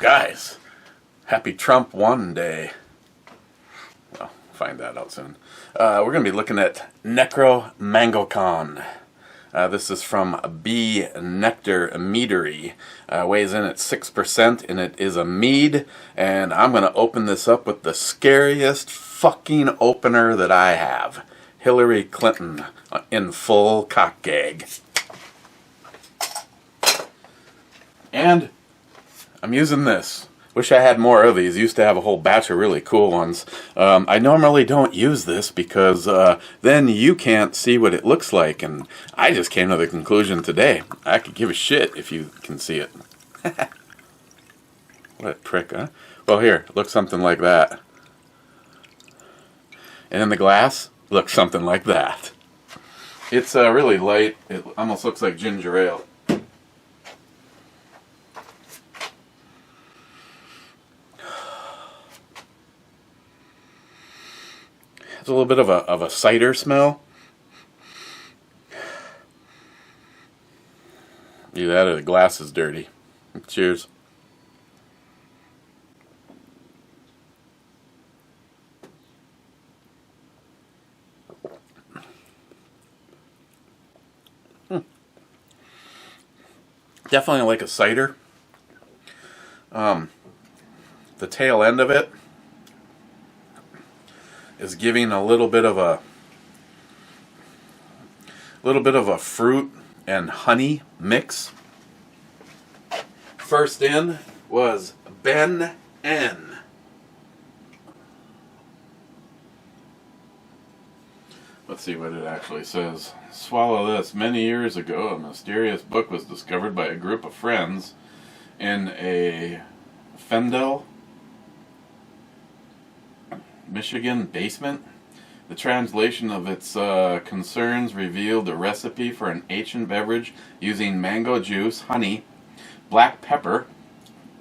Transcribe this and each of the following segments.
Guys, happy Trump won day. Well, find that out soon. We're going to be looking at Necro Mango Con. This is from B Nectar Meadery. Weighs in at 6%, and it is a mead. And I'm going to open this up with the scariest fucking opener that I have. Hillary Clinton in full cock gag. And I'm using this. Wish I had more of these. Used to have a whole batch of really cool ones. I normally don't use this because then you can't see what it looks like. And I just came to the conclusion today, I could give a shit if you can see it. What a trick, huh? Well, here, it looks something like that. And in the glass, looks something like that. It's really light. It almost looks like ginger ale. It's a little bit of a cider smell. Either that or the glass is dirty. Cheers. Definitely like a cider. The tail end of it is giving a little bit of a fruit and honey mix. First in was Ben N. Let's see what it actually says. Swallow this. Many years ago, a mysterious book was discovered by a group of friends in a Fendel, Michigan basement. The translation of its concerns revealed a recipe for an ancient beverage using mango juice, honey, black pepper.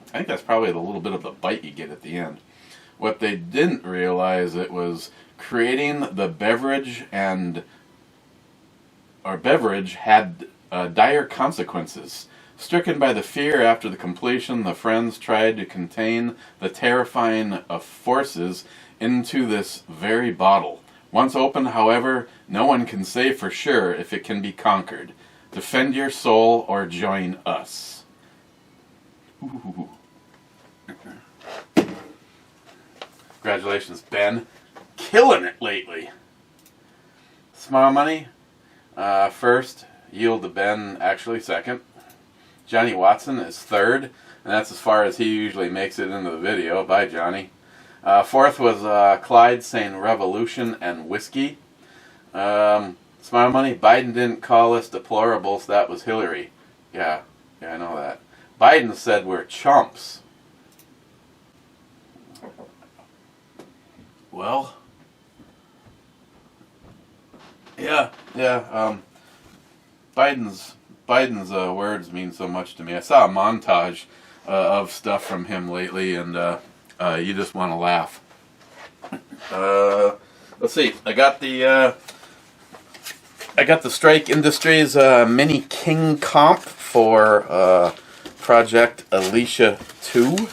I think that's probably the little bit of the bite you get at the end. What they didn't realize, it was creating the beverage beverage had dire consequences. Stricken by the fear after the completion, the friends tried to contain the terrifying forces into this very bottle. Once open, however, no one can say for sure if it can be conquered. Defend your soul or join us. Ooh. Congratulations, Ben. Killing it lately. Smile money. First. Yield to Ben, actually second. Johnny Watson is third. And that's as far as he usually makes it into the video. Bye, Johnny. Fourth was Clyde saying revolution and whiskey. Smile money. Biden didn't call us deplorables. That was Hillary. Yeah, I know that. Biden said we're chumps. Well, yeah. Biden's words mean so much to me. I saw a montage of stuff from him lately, and you just want to laugh. Let's see. I got the Strike Industries Mini King Comp for Project Alicia 2.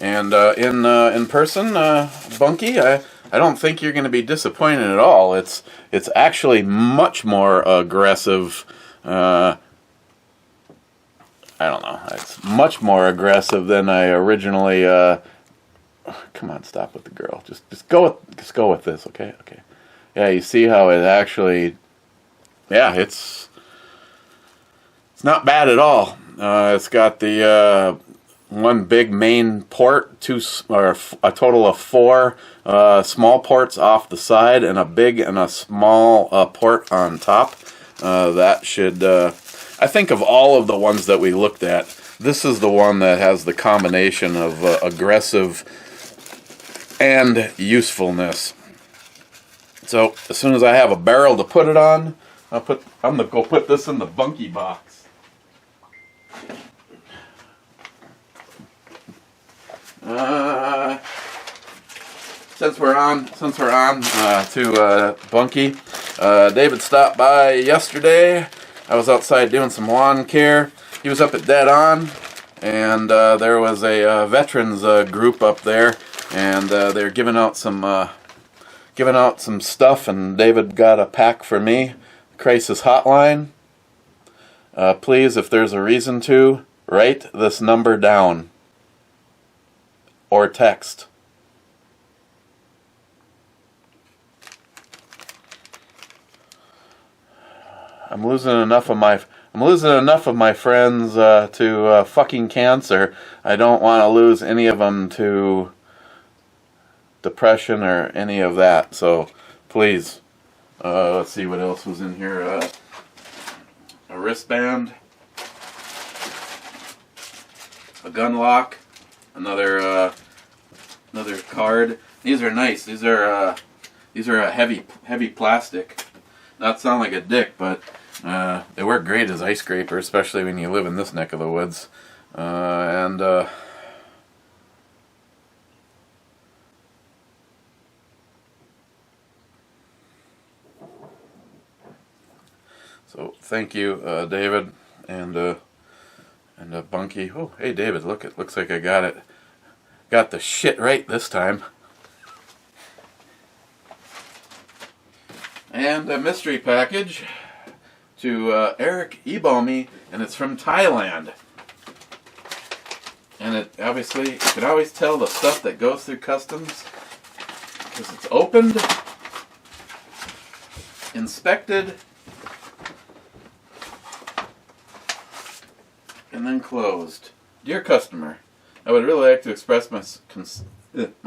And in person, Bunky, I don't think you're going to be disappointed at all. It's actually much more aggressive. I don't know. It's much more aggressive than I originally. Come on, stop with the girl. Just go with this, okay? Okay. Yeah, you see how it actually. Yeah, it's not bad at all. It's got the one big main port, a total of 4 small ports off the side, and a big and a small port on top. That should, I think of all of the ones that we looked at, this is the one that has the combination of aggressive and usefulness. So as soon as I have a barrel to put it on, I'm gonna go put this in the Bunky box. Since we're on to Bunky, David stopped by yesterday. I was outside doing some lawn care. He was up at dead on. and there was a veterans group up there, and they're giving out some stuff, and David got a pack for me. Crisis hotline. Please, if there's a reason to, write this number down or text. I'm losing enough of my friends to fucking cancer. I don't want to lose any of them to depression or any of that. So please, let's see what else was in here. A wristband, a gun lock, another card. These are nice. These are heavy plastic. Not sound like a dick, but they work great as ice scraper, especially when you live in this neck of the woods. So thank you, David, and Bunky. Oh, hey, David, look! It looks like I got it. Got the shit right this time. And a mystery package to Eric Ebomi, and it's from Thailand. And it obviously, you can always tell the stuff that goes through customs because it's opened, inspected, and then closed. Dear customer, I would really like to express my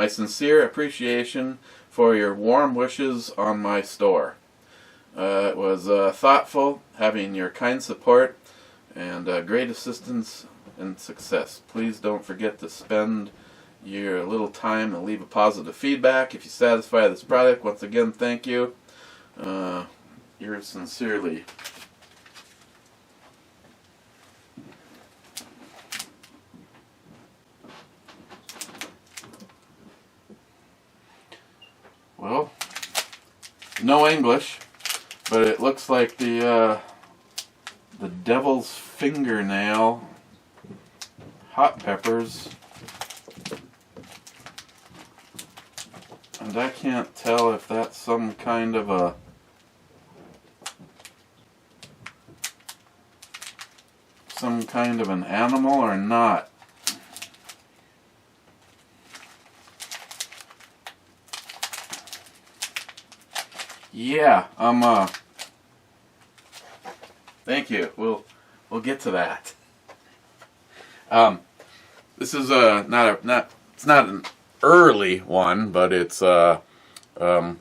sincere appreciation for your warm wishes on my store. It was thoughtful, having your kind support and great assistance and success. Please don't forget to spend your little time and leave a positive feedback if you satisfy this product. Once again, thank you. Yours sincerely. Well, no English, but it looks like the devil's fingernail hot peppers, and I can't tell if that's some kind of an animal or not. Yeah, thank you. We'll get to that. This is it's not an early one, but it's going to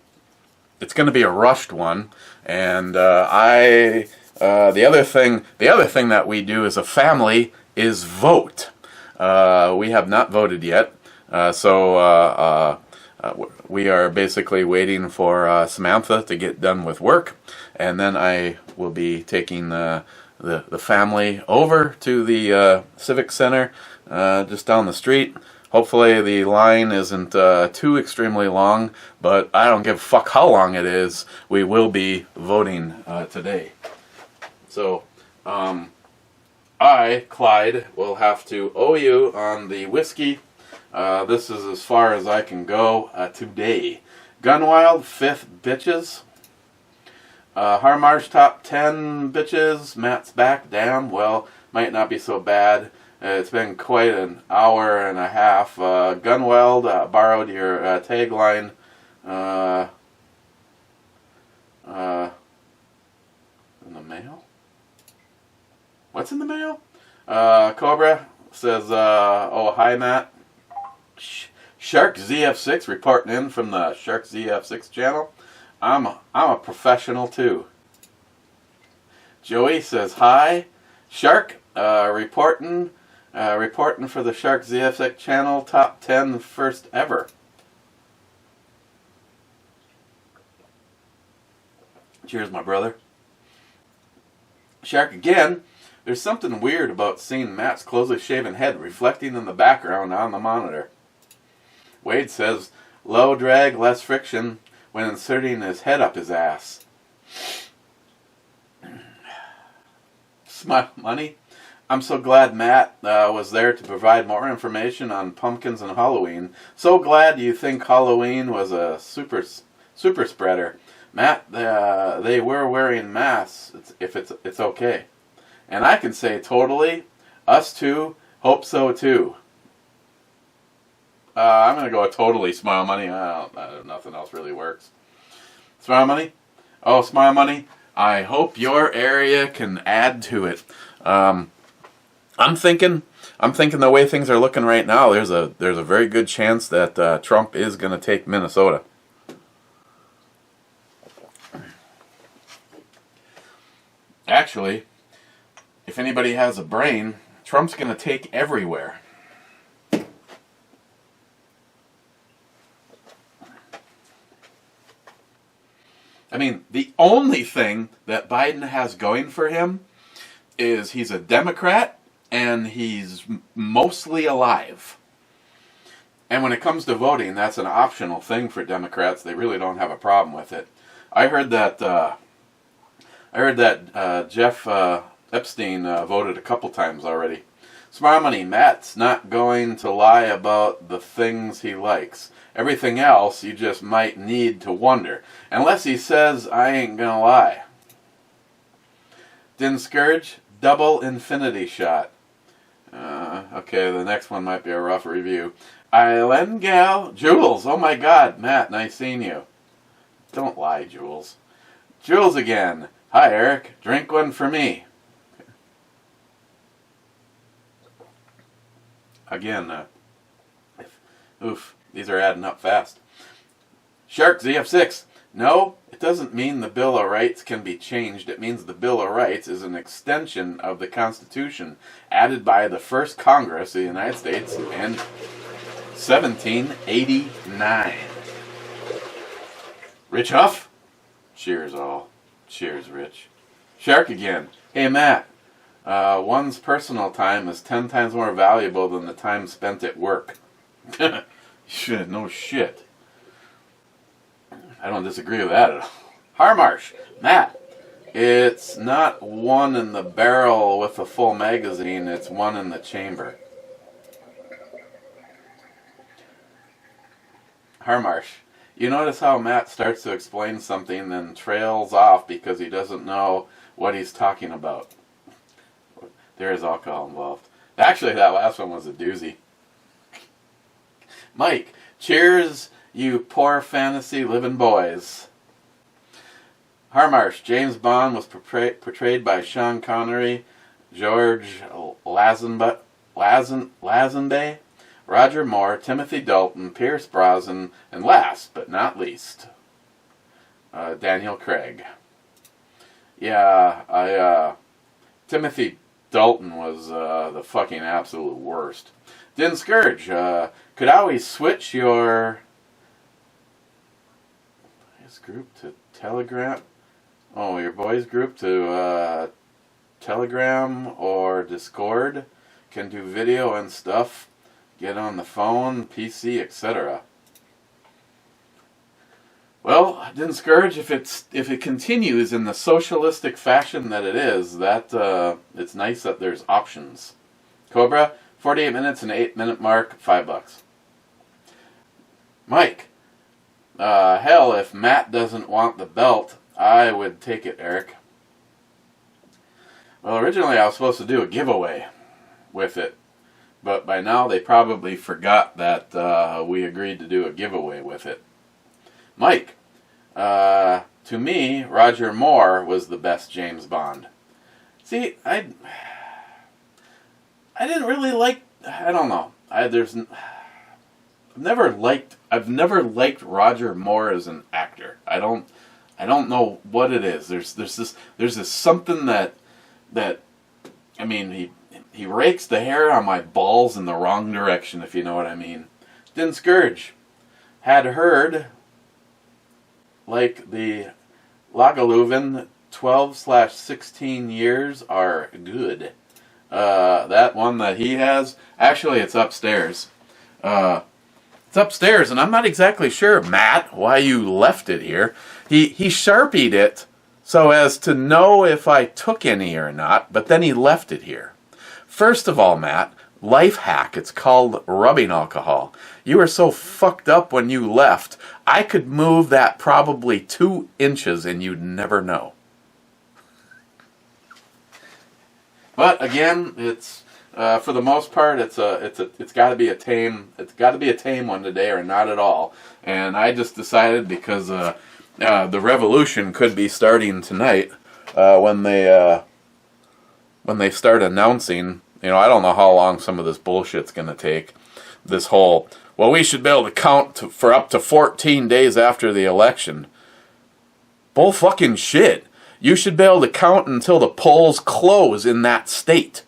be a rushed one. And the other thing that we do as a family is vote. We have not voted yet, so we are basically waiting for Samantha to get done with work, and then I will be taking the family over to the Civic Center just down the street. Hopefully the line isn't too extremely long, but I don't give a fuck how long it is. We will be voting today. So I, Clyde, will have to owe you on the whiskey. This is as far as I can go today. Gunwild, 5th bitches. Harmarsh, top 10 bitches. Matt's back, damn. Well, might not be so bad. It's been quite an hour and a half. Gunwild, borrowed your tagline. In the mail? What's in the mail? Cobra says, oh, hi, Matt. Shark ZF6 reporting in from the Shark ZF6 channel. I'm a professional too. Joey says hi. Shark reporting for the Shark ZF6 channel, top 10 first ever. Cheers, my brother. Shark again. There's something weird about seeing Matt's closely shaven head reflecting in the background on the monitor. Wade says, low drag, less friction when inserting his head up his ass. Smile money. I'm so glad Matt was there to provide more information on pumpkins and Halloween. So glad you think Halloween was a super spreader. Matt, they were wearing masks. It's okay, and I can say totally. Us too. Hope so too. I'm gonna go with totally. Smile Money. Nothing else really works. Smile Money. Oh, Smile Money. I hope your area can add to it. I'm thinking the way things are looking right now, there's a very good chance that Trump is going to take Minnesota. Actually, if anybody has a brain, Trump's going to take everywhere. I mean, the only thing that Biden has going for him is he's a Democrat and he's mostly alive. And when it comes to voting, that's an optional thing for Democrats. They really don't have a problem with it. I heard that Jeff Epstein voted a couple times already. Smart Money, Matt's not going to lie about the things he likes. Everything else you just might need to wonder. Unless he says, I ain't gonna lie. Din Scourge, double infinity shot. Okay, the next one might be a rough review. Island Gal, Jules, oh my god, Matt, nice seeing you. Don't lie, Jules. Jules again. Hi, Eric, drink one for me. Again, oof, these are adding up fast. Shark ZF6. No, it doesn't mean the Bill of Rights can be changed. It means the Bill of Rights is an extension of the Constitution added by the first Congress of the United States in 1789. Rich Huff? Cheers all. Cheers, Rich. Shark again. Hey, Matt. One's personal time is 10 times more valuable than the time spent at work. Shit, no shit. I don't disagree with that at all. Harmarsh, Matt, it's not one in the barrel with a full magazine, it's one in the chamber. Harmarsh, you notice how Matt starts to explain something then trails off because he doesn't know what he's talking about. There is alcohol involved. Actually, that last one was a doozy. Mike, cheers, you poor fantasy living boys. Harmarsh, James Bond was portrayed by Sean Connery, George Lazenby, Roger Moore, Timothy Dalton, Pierce Brosnan, and last but not least, Daniel Craig. Yeah, Timothy Dalton was the fucking absolute worst. Din Scourge, could always switch your group to Telegram? Oh, your boys group to Telegram or Discord? Can do video and stuff. Get on the phone, PC, etc. Well, Din Scourge, if it continues in the socialistic fashion that it is, that it's nice that there's options. Cobra, 48 minutes and 8-minute mark, $5. Mike, hell, if Matt doesn't want the belt, I would take it, Eric. Well, originally I was supposed to do a giveaway with it, but by now they probably forgot that we agreed to do a giveaway with it. Mike, to me, Roger Moore was the best James Bond. See, I didn't really like. I don't know. I've never liked Roger Moore as an actor. I don't know what it is. There's this something that I mean, he rakes the hair on my balls in the wrong direction, if you know what I mean. Din Scourge had heard, like the Lagavulin 12/16 years are good. That one that he has, actually it's upstairs. It's upstairs, and I'm not exactly sure, Matt, why you left it here. He Sharpied it so as to know if I took any or not, but then he left it here. First of all, Matt, life hack. It's called rubbing alcohol. You were so fucked up when you left, I could move that probably 2 inches and you'd never know. But again, it's for the most part, it's got to be a tame one today or not at all. And I just decided because the revolution could be starting tonight when they start announcing. I don't know how long some of this bullshit's going to take. This whole, well, we should be able to count for up to 14 days after the election. Bull fucking shit. You should be able to count until the polls close in that state.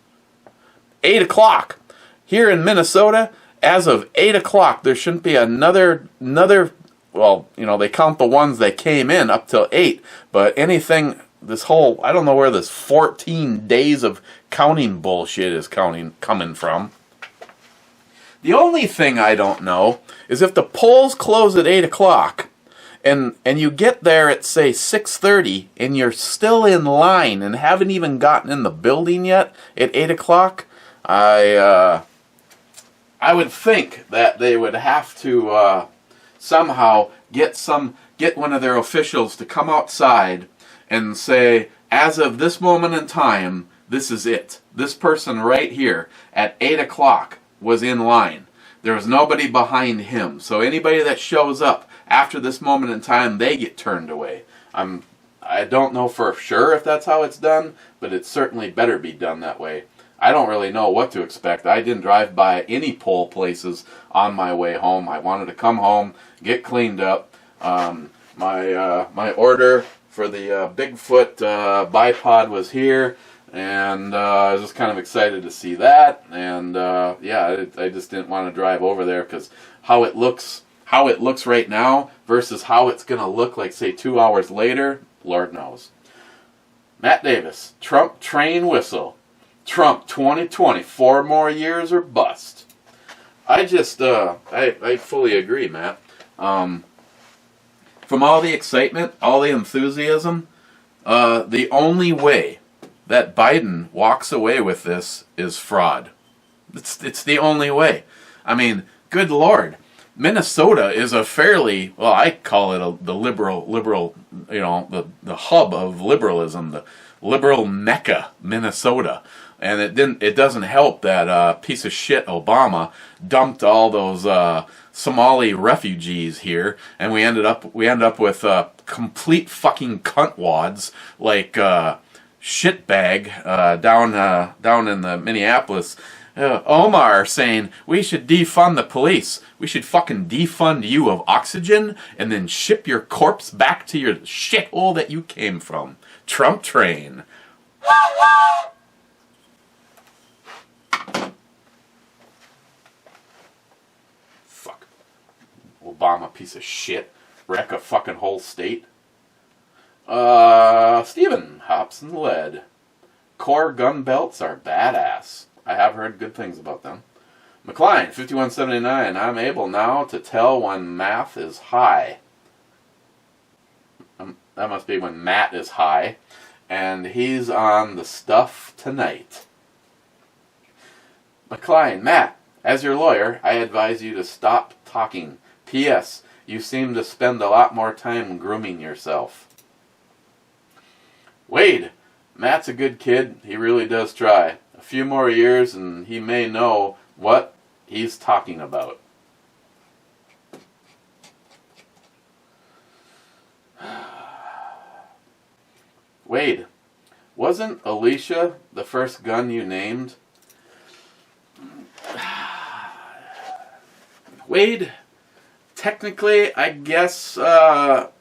8 o'clock. Here in Minnesota, as of 8 o'clock, there shouldn't be another, well, they count the ones that came in up till 8, but anything, this whole, I don't know where this 14 days of counting bullshit is coming from. The only thing I don't know is if the polls close at 8 o'clock, and you get there at, say, 6:30, and you're still in line and haven't even gotten in the building yet at 8 o'clock, I would think that they would have to somehow get one of their officials to come outside and say, as of this moment in time, this is it. This person right here at 8 o'clock was in line. There was nobody behind him. So anybody that shows up after this moment in time, they get turned away. I don't know for sure if that's how it's done, but it certainly better be done that way. I don't really know what to expect. I didn't drive by any poll places on my way home. I wanted to come home, get cleaned up. My order for the Bigfoot bipod was here, and I was just kind of excited to see that. And I just didn't want to drive over there because how it looks right now versus how it's going to look like, say, 2 hours later, Lord knows. Matt Davis, Trump train whistle. Trump 2020, 4 more years or bust. I just, I fully agree, Matt. From all the excitement, all the enthusiasm, the only way that Biden walks away with this is fraud. It's the only way. I mean, good Lord. Minnesota is a fairly, well, I call it the liberal, the hub of liberalism, the liberal Mecca, Minnesota. And it doesn't help that piece of shit Obama dumped all those Somali refugees here, and we end up with complete fucking cuntwads like shitbag down in the Minneapolis. Omar saying we should defund the police. We should fucking defund you of oxygen and then ship your corpse back to your shithole that you came from. Trump train. Fuck. Obama piece of shit. Wreck a fucking whole state. Steven, hops and lead. Core gun belts are badass. I have heard good things about them. McLean, 5179. I'm able now to tell when math is high. That must be when Matt is high. And he's on the stuff tonight. McLean, Matt, as your lawyer, I advise you to stop talking. P.S. You seem to spend a lot more time grooming yourself. Wade, Matt's a good kid. He really does try. A few more years and he may know what he's talking about. Wade, wasn't Alicia the first gun you named? Wade, technically, I guess so.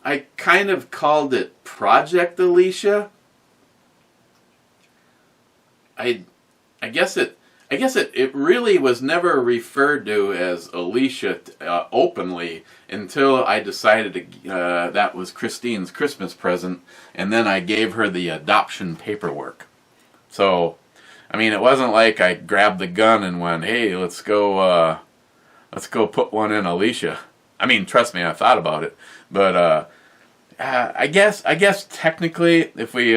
I kind of called it Project Alicia. I guess it really was never referred to as Alicia openly until I decided that was Christine's Christmas present, and then I gave her the adoption paperwork. So, I mean, it wasn't like I grabbed the gun and went, "Hey, let's go put one in Alicia." I mean, trust me, I thought about it, but I guess technically, if we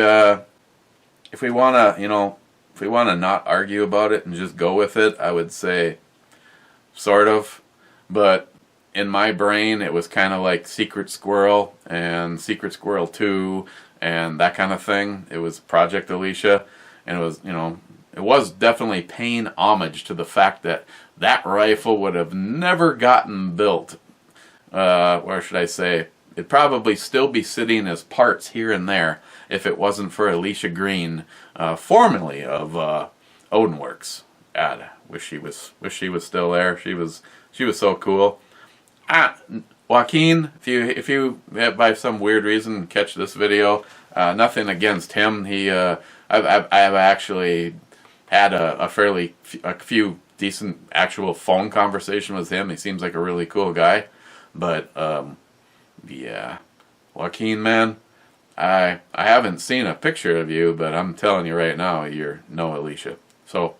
want to, if we want to not argue about it and just go with it, I would say sort of. But in my brain, it was kind of like Secret Squirrel and Secret Squirrel 2 and that kind of thing. It was Project Alicia, and it was, you know, it was definitely paying homage to the fact that that rifle would have never gotten built. Where should I say? It'd probably still be sitting as parts here and there if it wasn't for Alicia Green, formerly of Odinworks. God, wish she was still there. She was so cool. Joaquin, if you by some weird reason catch this video, nothing against him. I've actually had a few decent actual phone conversation with him. He seems like a really cool guy. But yeah, Joaquin, man, I haven't seen a picture of you, but I'm telling you right now, you're no Alicia. So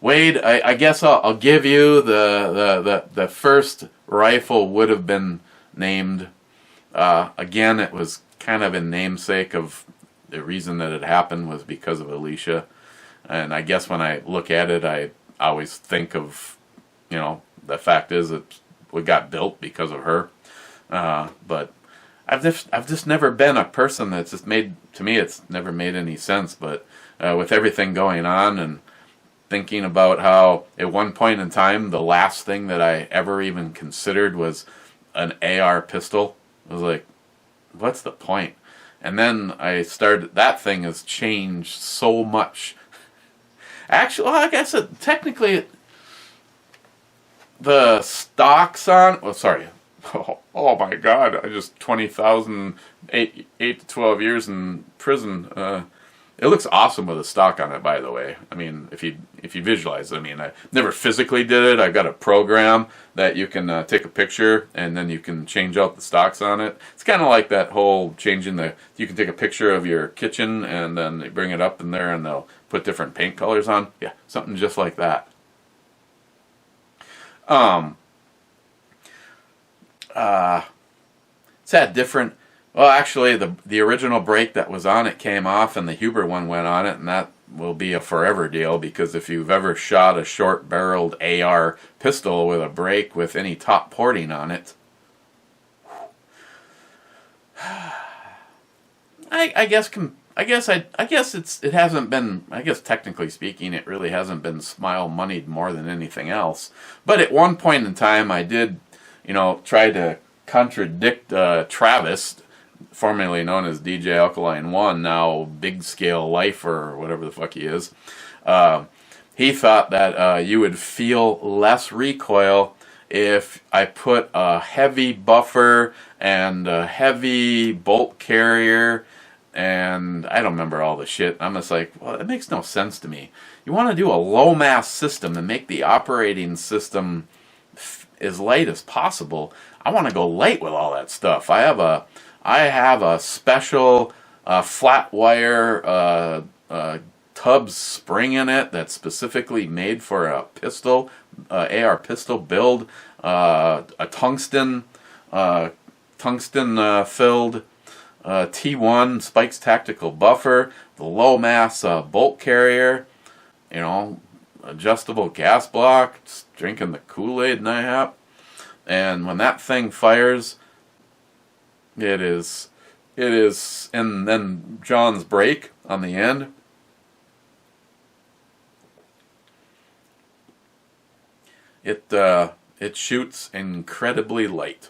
Wade, I guess I'll give you the first rifle would have been named. Again, it was kind of in namesake of the reason that it happened was because of Alicia. And I guess when I look at it, I always think of, you know, the fact is it got built because of her. But I've just never been a person that's just made, to me it's never made any sense. But with everything going on and thinking about how at one point in time the last thing that I ever even considered was an AR pistol, I was like, what's the point? And then I started, that thing has changed so much. Actually, well, I guess technically the stocks on, well, sorry, oh my God, I just 20,000, 8 to 12 years in prison. It looks awesome with a stock on it, by the way. I mean, if you visualize it, I mean, I never physically did it. I've got a program that you can take a picture and then you can change out the stocks on it. It's kind of like that whole changing you can take a picture of your kitchen and then they bring it up in there and they'll put different paint colors on. Yeah, something just like that. It's had different. Well, actually, the original brake that was on it came off, and the Huber one went on it, and that will be a forever deal. Because if you've ever shot a short-barreled AR pistol with a brake with any top porting on it, I guess it hasn't been. I guess technically speaking, it really hasn't been smile moneyed more than anything else. But at one point in time, I did, you know, try to contradict Travis, formerly known as DJ Alkaline One, now Big Scale Lifer or whatever the fuck he is. He thought that you would feel less recoil if I put a heavy buffer and a heavy bolt carrier, and I don't remember all the shit. I'm just like, well, it makes no sense to me. You want to do a low mass system and make the operating system as light as possible. I want to go light with all that stuff. I have a special flat wire Tubbs spring in it that's specifically made for a pistol, AR pistol build. A tungsten filled T1 Spikes tactical buffer, the low mass bolt carrier, you know, adjustable gas block, just drinking the Kool-Aid mayhap. And when that thing fires, it is, and then John's brake on the end. It shoots incredibly light.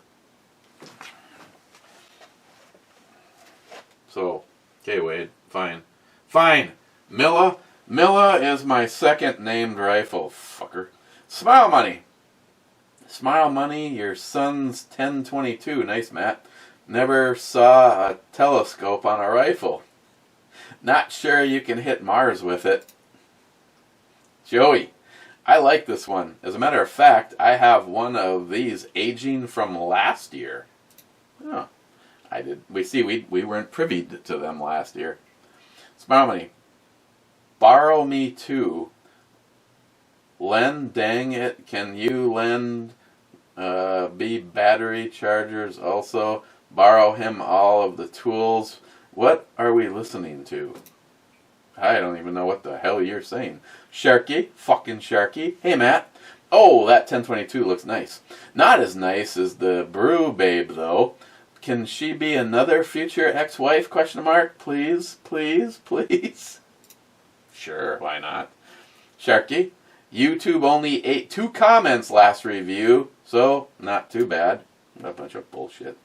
So, okay, Wade, fine. Milla is my second named rifle, fucker. Smile Money. Smile Money, your son's 1022. Nice, Matt. Never saw a telescope on a rifle. Not sure you can hit Mars with it. Joey, I like this one. As a matter of fact, I have one of these aging from last year. Oh, I did. We weren't privy to them last year. Smile Money. Borrow me two. Lend, dang it, can you lend B battery chargers also? Borrow him all of the tools. What are we listening to? I don't even know what the hell you're saying. Sharky, fucking Sharky. Hey, Matt. Oh, that 1022 looks nice. Not as nice as the Brew Babe, though. Can she be another future ex-wife? Question mark. Please, please, please. Sure, why not? Sharky, YouTube only ate 2 comments last review, so not too bad. A bunch of bullshit.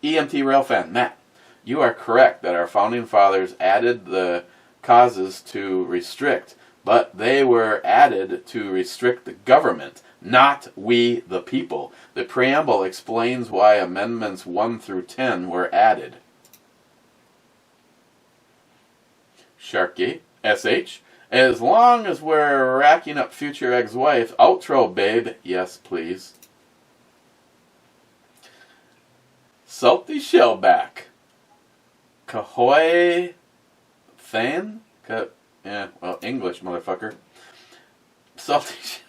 EMT Railfan, Matt, you are correct that our founding fathers added the causes to restrict, but they were added to restrict the government, not we the people. The preamble explains why amendments 1 through 10 were added. Sharky, SH, as long as we're racking up future ex-wife, outro babe, yes please. Salty Shellback. Kahoy Fan? Yeah, well, English, motherfucker. Salty Shellback.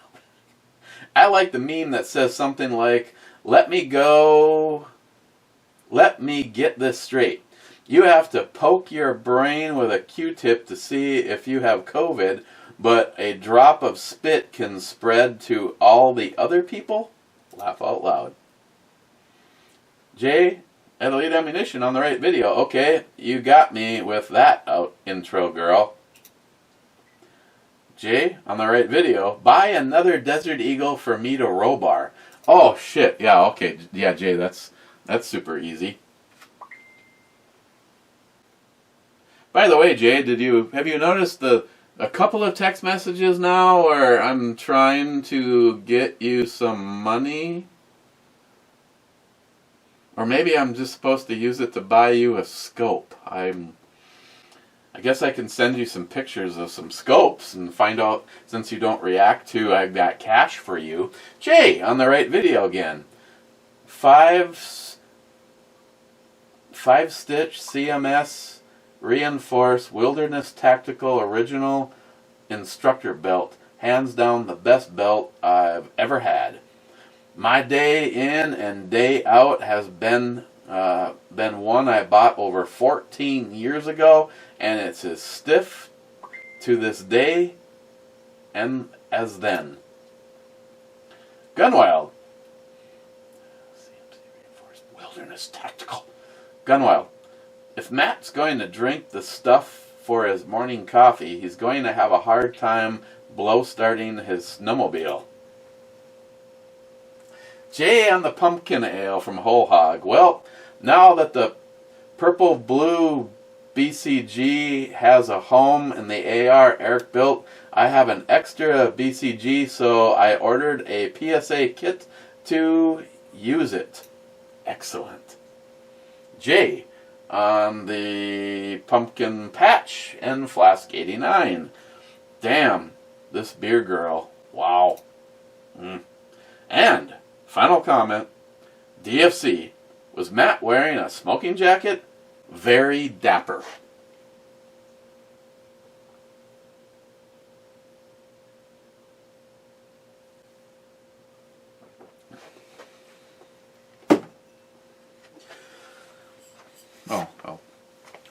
I like the meme that says something like, let me get this straight. You have to poke your brain with a Q-tip to see if you have COVID, but a drop of spit can spread to all the other people? Laugh out loud. Jay, Elite Ammunition on the right video. Okay, you got me with that intro, girl. Jay, on the right video. Buy another Desert Eagle for me to Robar. Oh, shit. Yeah, okay. Yeah, Jay, that's super easy. By the way, Jay, have you noticed a couple of text messages now where I'm trying to get you some money? Or maybe I'm just supposed to use it to buy you a scope. I guess I can send you some pictures of some scopes and find out, since you don't react to I've got cash for you. Jay, on the right video again. 5-stitch CMS Reinforced Wilderness Tactical Original Instructor Belt. Hands down the best belt I've ever had. My day in and day out has been one I bought over 14 years ago, and it's as stiff to this day and as then. Gunwild. Reinforced Wilderness Tactical. Gunwild. If Matt's going to drink the stuff for his morning coffee, he's going to have a hard time blow-starting his snowmobile. Jay on the pumpkin ale from Whole Hog. Well, now that the purple-blue BCG has a home in the AR Eric built, I have an extra BCG, so I ordered a PSA kit to use it. Excellent. Jay on the pumpkin patch and Flask 89. Damn, this beer girl. Wow. And final comment, DFC, was Matt wearing a smoking jacket? Very dapper.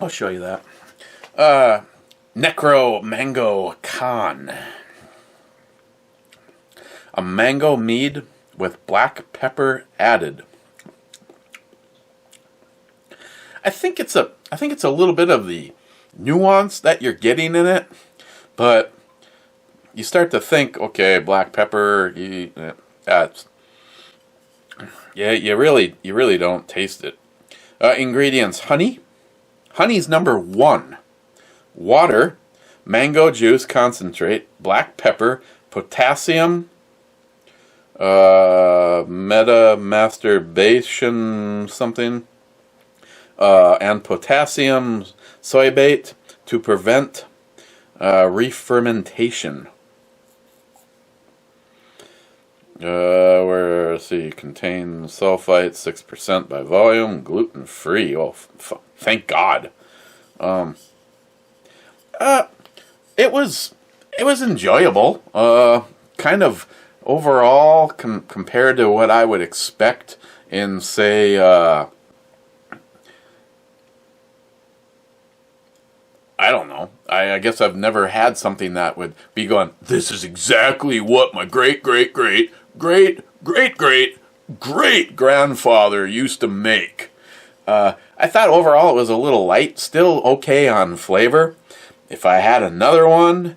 I'll show you that. Necro Mango Con. A mango mead with black pepper added. I think it's a little bit of the nuance that you're getting in it, but you start to think, okay, black pepper, you really don't taste it. Ingredients: honey. Honey's number 1. Water, mango juice concentrate, black pepper, potassium, metamasturbation something, and potassium sorbate to prevent re-fermentation. Let's see, contains sulfite 6% by volume, gluten free. Oh, thank God. It was enjoyable. Kind of overall compared to what I would expect in, say, I don't know, I guess I've never had something that would be going, this is exactly what my great great great great great great great grandfather used to make. I thought overall it was a little light, still okay on flavor. If I had another one,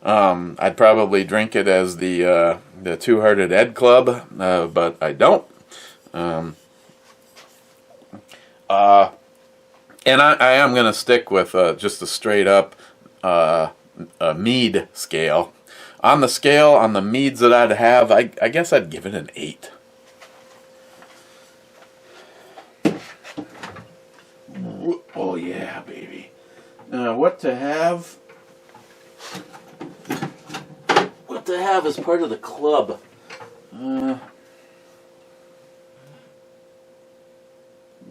I'd probably drink it as the Two-Hearted Ed Club, but I don't. And I am going to stick with just a straight up mead scale. On the scale, on the meads that I'd have, I guess I'd give it an 8. Oh yeah, baby. What to have? What to have as part of the club?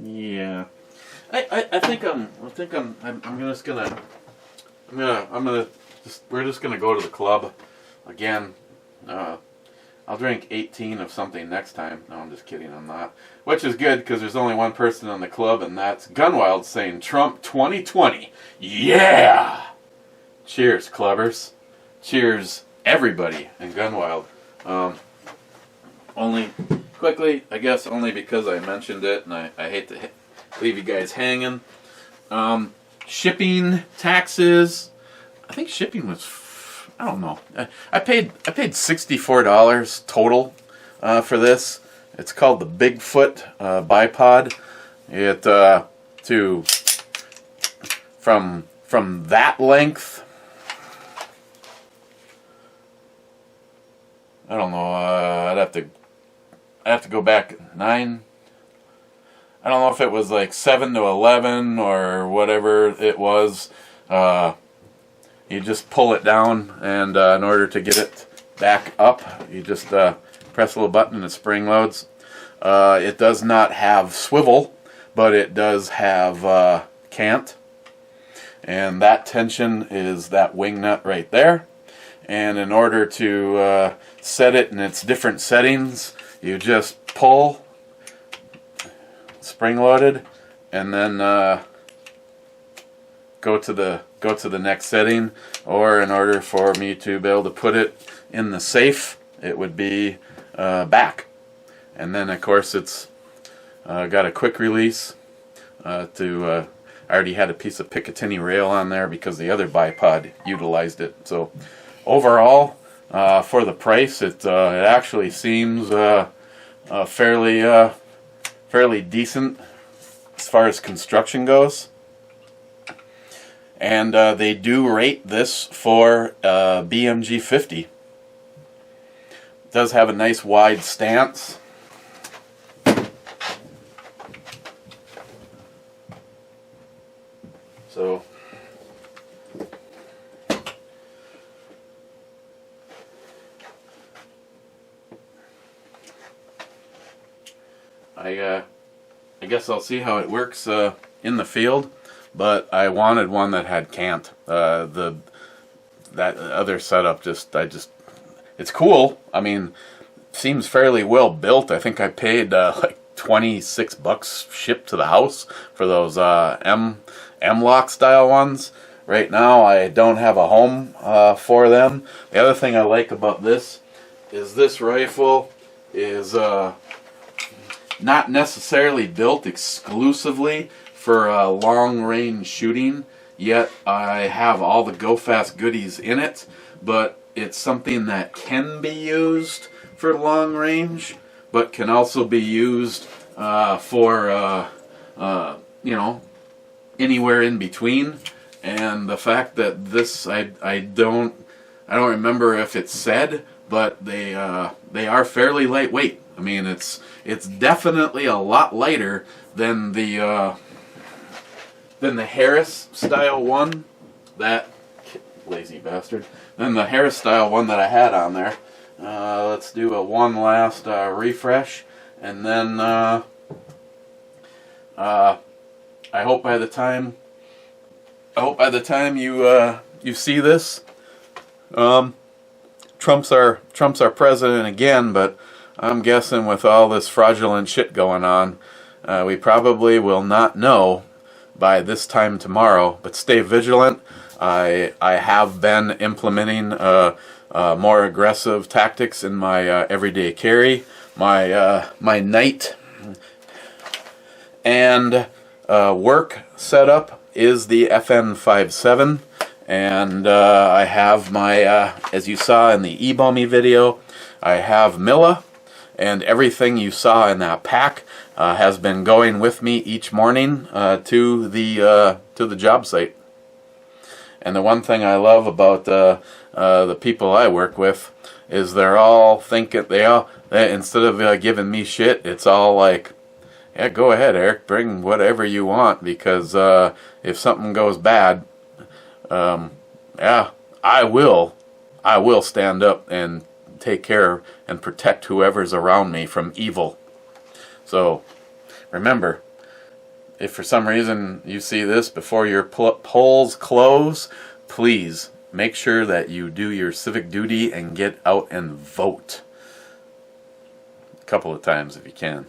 Yeah. I think we're just gonna go to the club again. I'll drink 18 of something next time. No, I'm just kidding, I'm not. Which is good, because there's only one person in the club, and that's Gunwild saying Trump 2020. Yeah! Cheers, clubbers. Cheers, everybody in Gunwild. Only, quickly, I guess only because I mentioned it, and I hate to leave you guys hanging. Shipping, taxes, I think shipping was, I don't know. I paid $64 total for this. It's called the Bigfoot bipod. From that length, I don't know. I'd have to go back 9. I don't know if it was like 7 to 11 or whatever it was. You just pull it down, and in order to get it back up, you just press a little button and it spring loads. It does not have swivel, but it does have cant. And that tension is that wing nut right there. And in order to set it in its different settings, you just pull, spring loaded, and then go to the next setting. Or in order for me to be able to put it in the safe, it would be back. And then of course it's got a quick release I already had a piece of Picatinny rail on there because the other bipod utilized it. So overall, for the price, it actually seems fairly decent as far as construction goes. And they do rate this for BMG 50. It does have a nice wide stance. So I guess I'll see how it works in the field, but I wanted one that had cant. That other setup it's cool. I mean, seems fairly well built. I think I paid like $26 shipped to the house for those M-Lock style ones. Right now I don't have a home for them. The other thing I like about this is this rifle is not necessarily built exclusively for long range shooting, yet I have all the Go Fast goodies in it, but it's something that can be used for long range, but can also be used for anywhere in between. And the fact that this, I don't remember if it's said, but they are fairly lightweight. I mean, it's definitely a lot lighter than the Harris style one, that lazy bastard. Than the Harris style one that I had on there. Let's do one last refresh, and then I hope by the time you see this, Trump's our president again. But I'm guessing with all this fraudulent shit going on, we probably will not know by this time tomorrow. But stay vigilant. I have been implementing more aggressive tactics in my everyday carry, my night and work setup is the FN57, and I have my, as you saw in the eBummy video, I have Milla, and everything you saw in that pack has been going with me each morning to the job site. And the one thing I love about the people I work with is they're all thinking, instead of giving me shit, it's all like, yeah, go ahead, Eric, bring whatever you want, because if something goes bad, yeah, I will stand up and take care and protect whoever's around me from evil. So remember, if for some reason you see this before your polls close, please make sure that you do your civic duty and get out and vote a couple of times if you can.